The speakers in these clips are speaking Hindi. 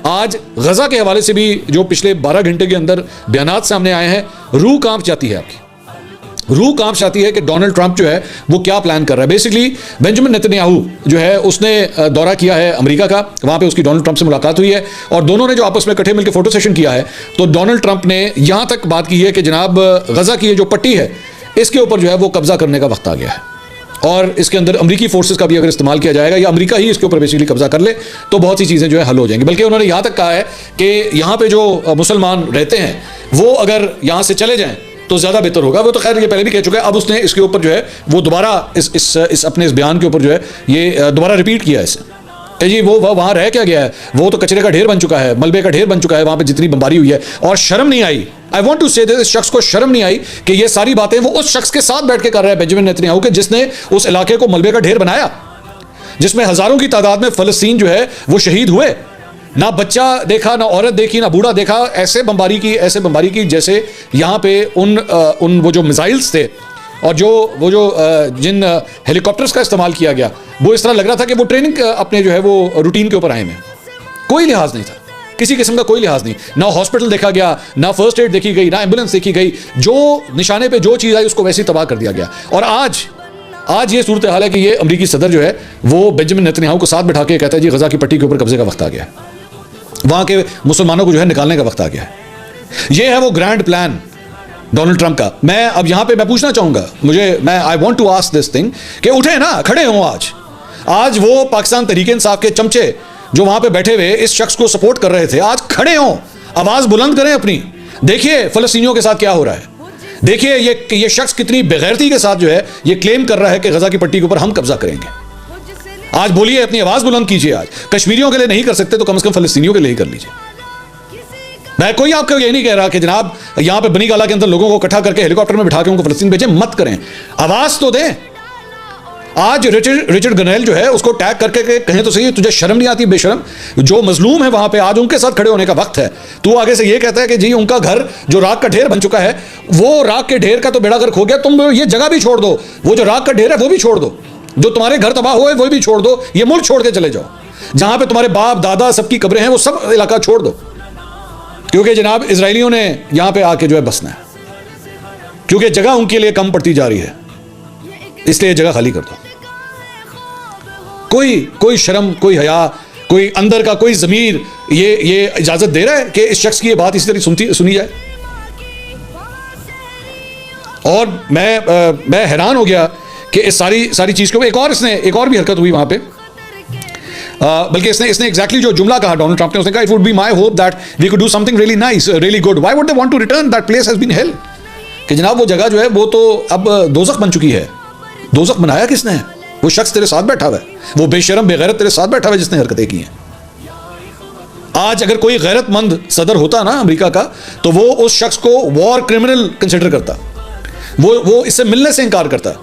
आज गजा के हवाले से भी जो पिछले 12 घंटे के अंदर बयानात सामने आए हैं, रूह कांप जाती है आपकी, रूह कांप जाती है कि डोनाल्ड ट्रंप जो है वो क्या प्लान कर रहा है। बेसिकली बेंजामिन नेतन्याहू जो है उसने दौरा किया है अमेरिका का, वहां पे उसकी डोनाल्ड ट्रंप से मुलाकात हुई है और दोनों ने जो आपस में इकट्ठे मिलकर फोटो सेशन किया है, तो डोनाल्ड ट्रंप ने यहां तक बात की है कि जनाब गजा की ये जो पट्टी है इसके ऊपर जो है वो कब्जा करने का वक्त आ गया है और इसके अंदर अमेरिकी फोर्सेस का भी अगर इस्तेमाल किया जाएगा या अमेरिका ही इसके ऊपर बेसिकली कब्जा कर ले तो बहुत सी चीज़ें जो है हल हो जाएंगी। बल्कि उन्होंने यहाँ तक कहा है कि यहाँ पे जो मुसलमान रहते हैं वो अगर यहाँ से चले जाएं तो ज़्यादा बेहतर होगा। वो तो खैर ये पहले भी कह चुका है, अब उसने इसके ऊपर जो है वो दोबारा इस अपने इस बयान के ऊपर जो है ये दोबारा रिपीट किया है इसे जी वो वहाँ रह क्या गया है, वो तो कचरे का ढेर बन चुका है, मलबे का ढेर बन चुका है वहाँ पे जितनी बमबारी हुई है। और शर्म नहीं आई, आई वॉन्ट टू से इस शख्स को शर्म नहीं आई कि ये सारी बातें वो उस शख्स के साथ बैठ के कर रहा है बेंजामिन नेतन्याहू के, जिसने उस इलाके को मलबे का ढेर बनाया, जिसमें हजारों की तादाद में फलस्तीन जो है वो शहीद हुए। ना बच्चा देखा, ना औरत देखी, ना बूढ़ा देखा, ऐसे बमबारी की जैसे यहाँ पे उन वो जो मिसाइल्स थे और वो जो जिन हेलीकॉप्टर्स का इस्तेमाल किया गया वो इस तरह लग रहा था कि वो ट्रेनिंग अपने जो है वो रूटीन के ऊपर आए हैं। कोई लिहाज नहीं था, किसी किस्म का कोई लिहाज नहीं, ना हॉस्पिटल देखा गया, ना फर्स्ट एड देखी गई, ना एम्बुलेंस देखी गई, जो निशाने पे जो चीज़ आई उसको वैसे ही तबाह कर दिया गया। और आज ये सूरत हाल है कि ये अमेरिकी सदर जो है वो बेंजामिन नेतन्याहू को साथ बैठा के कहता है जी गजा की पट्टी के ऊपर कब्जे का वक्त आ गया है, वहाँ के मुसलमानों को जो है निकालने का वक्त आ गया है। ये है वो ग्रैंड प्लान डोनाल्ड ट्रंप का। मैं अब यहाँ पे मैं पूछना चाहूँगा, I want to ask this thing कि उठे ना, खड़े हों आज वो पाकिस्तान तहरीक इंसाफ के चमचे जो वहाँ पे बैठे हुए इस शख्स को सपोर्ट कर रहे थे, आज खड़े हों, आवाज़ बुलंद करें अपनी। देखिए फ़लस्तीनियों के साथ क्या हो रहा है, देखिए ये शख्स कितनी बेगैरती के साथ जो है ये क्लेम कर रहा है कि गजा की पट्टी के ऊपर हम कब्जा करेंगे। आज बोलिए, अपनी आवाज़ बुलंद कीजिए। आज कश्मीरियों के लिए नहीं कर सकते तो कम से कम फ़लस्तीनियों के लिए ही कर लीजिए। मैं कोई आपको ये नहीं कह रहा कि जनाब यहाँ पे बनी गाला के अंदर लोगों को इकट्ठा करके हेलीकॉप्टर में बिठा के उनको फ़लस्तीन भेजें, मत करें, आवाज़ तो दें। आज रिचर्ड गनेल जो है उसको टैग करके कहें तो सही, तुझे शर्म नहीं आती बेशर्म, जो मजलूम है वहां पे आज उनके साथ खड़े होने का वक्त है। तू आगे से ये कहता है कि जी उनका घर जो राख का ढेर बन चुका है, वो राख के ढेर का तो बेड़ा गर्क हो गया, तुम ये जगह भी छोड़ दो, वो जो राख का ढेर है वो भी छोड़ दो, जो तुम्हारे घर तबाह हुए वो भी छोड़ दो, ये मुल्क छोड़ के चले जाओ, जहां पे तुम्हारे बाप दादा सबकी कब्रें हैं वो सब इलाका छोड़ दो, क्योंकि जनाब इजरायलियों ने यहां पे आके जो है बसना है, क्योंकि जगह उनके लिए कम पड़ती जा रही है, इसलिए जगह खाली कर दो। कोई शर्म, कोई हया, कोई अंदर का कोई ज़मीर ये इजाज़त दे रहा है कि इस शख्स की ये बात इसी तरह सुनी जाए। और मैं हैरान हो गया कि इस सारी चीज़ को एक और भी हरकत हुई वहाँ पे, बल्कि इसने एग्जैक्टली जो जुमला कहा डोनाल्ड ट्रंप ने, उसने कहा it would be my hope that we could do something really nice, really good, why would they want to return, that place has been hell. कि जनाब वो जगह जो है वो तो अब दोज़ख बन चुकी है। दोज़ख बनाया किसने है? वो शख्स तेरे साथ बैठा हुआ है, वो बेशरम बेगैरत तेरे साथ बैठा हुआ है जिसने हरकतें की हैं। आज अगर कोई गैरतमंद सदर होता ना अमेरिका का, तो वो उस शख्स को वॉर क्रिमिनल कंसिडर करता, वो इससे मिलने से इनकार करता।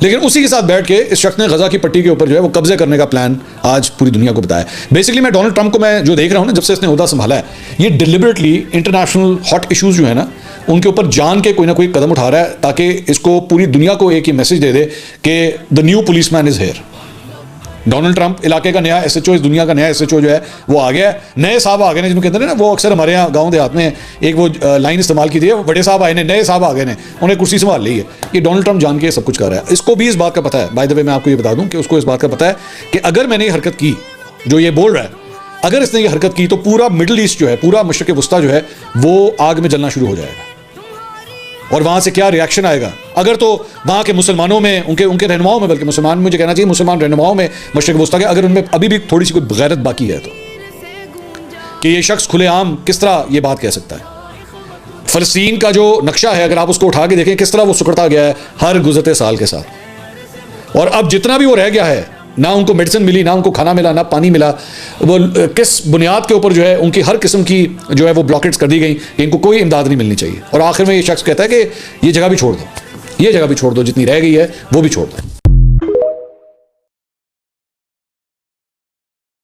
लेकिन उसी के साथ बैठ के इस शख्स ने गजा की पट्टी के ऊपर जो है वो कब्जे करने का प्लान आज पूरी दुनिया को बताया। बेसिकली मैं डोनाल्ड ट्रंप को मैं जो देख रहा हूँ ना, जब से इसने ओहदा संभाला है, ये डिलिबरेटली इंटरनेशनल हॉट इश्यूज जो है ना उनके ऊपर जान के कोई ना कोई कदम उठा रहा है, ताकि इसको पूरी दुनिया को एक ही मैसेज दे दे कि the new policeman is here. Donald Trump इलाके का नया SHO, इस दुनिया का नया SHO जो है वो आ गया है। नए साहब आ गए हैं जिनके अंदर ना, वो अक्सर हमारे यहाँ गाँव देहात में एक वो लाइन इस्तेमाल की थी, बड़े साहब आए ने, नए साहब आ गए ने, उन्हें कुर्सी संभाल ली है। ये डोनाल्ड ट्रंप जान के सब कुछ कर रहा है। इसको भी इस बात का पता है, बाय द वे मैं आपको ये बता दूं कि उसको इस बात का पता है कि अगर मैंने ये हरकत की जो ये बोल रहा है, अगर इसने ये हरकत की तो पूरा मिडल ईस्ट जो है, पूरा मशरिक़ वस्ता जो है वो आग में जलना शुरू हो जाएगा। और वहाँ से क्या रिएक्शन आएगा, अगर तो वहाँ के मुसलमानों में, उनके रहनुमाओं में, बल्कि मुसलमान मुझे कहना चाहिए मुसलमान रहनुमाओं में मशरिक़ वस्ता के, अगर उनमें अभी भी थोड़ी सी कोई गैरत बाकी है, तो कि ये शख्स खुलेआम किस तरह ये बात कह सकता है। फ़लस्तीन का जो नक्शा है अगर आप उसको उठा के देखें किस तरह वो सुकड़ता गया है हर गुज़रते साल के साथ। और अब जितना भी वो रह गया है, ना उनको मेडिसिन मिली, ना उनको खाना मिला, ना पानी मिला, वो किस बुनियाद के ऊपर जो है उनकी हर किस्म की जो है वो ब्लॉकेट्स कर दी गई कि इनको कोई इमदाद नहीं मिलनी चाहिए। और आखिर में ये शख्स कहता है कि ये जगह भी छोड़ दो, ये जगह भी छोड़ दो, जितनी रह गई है वो भी छोड़ दो।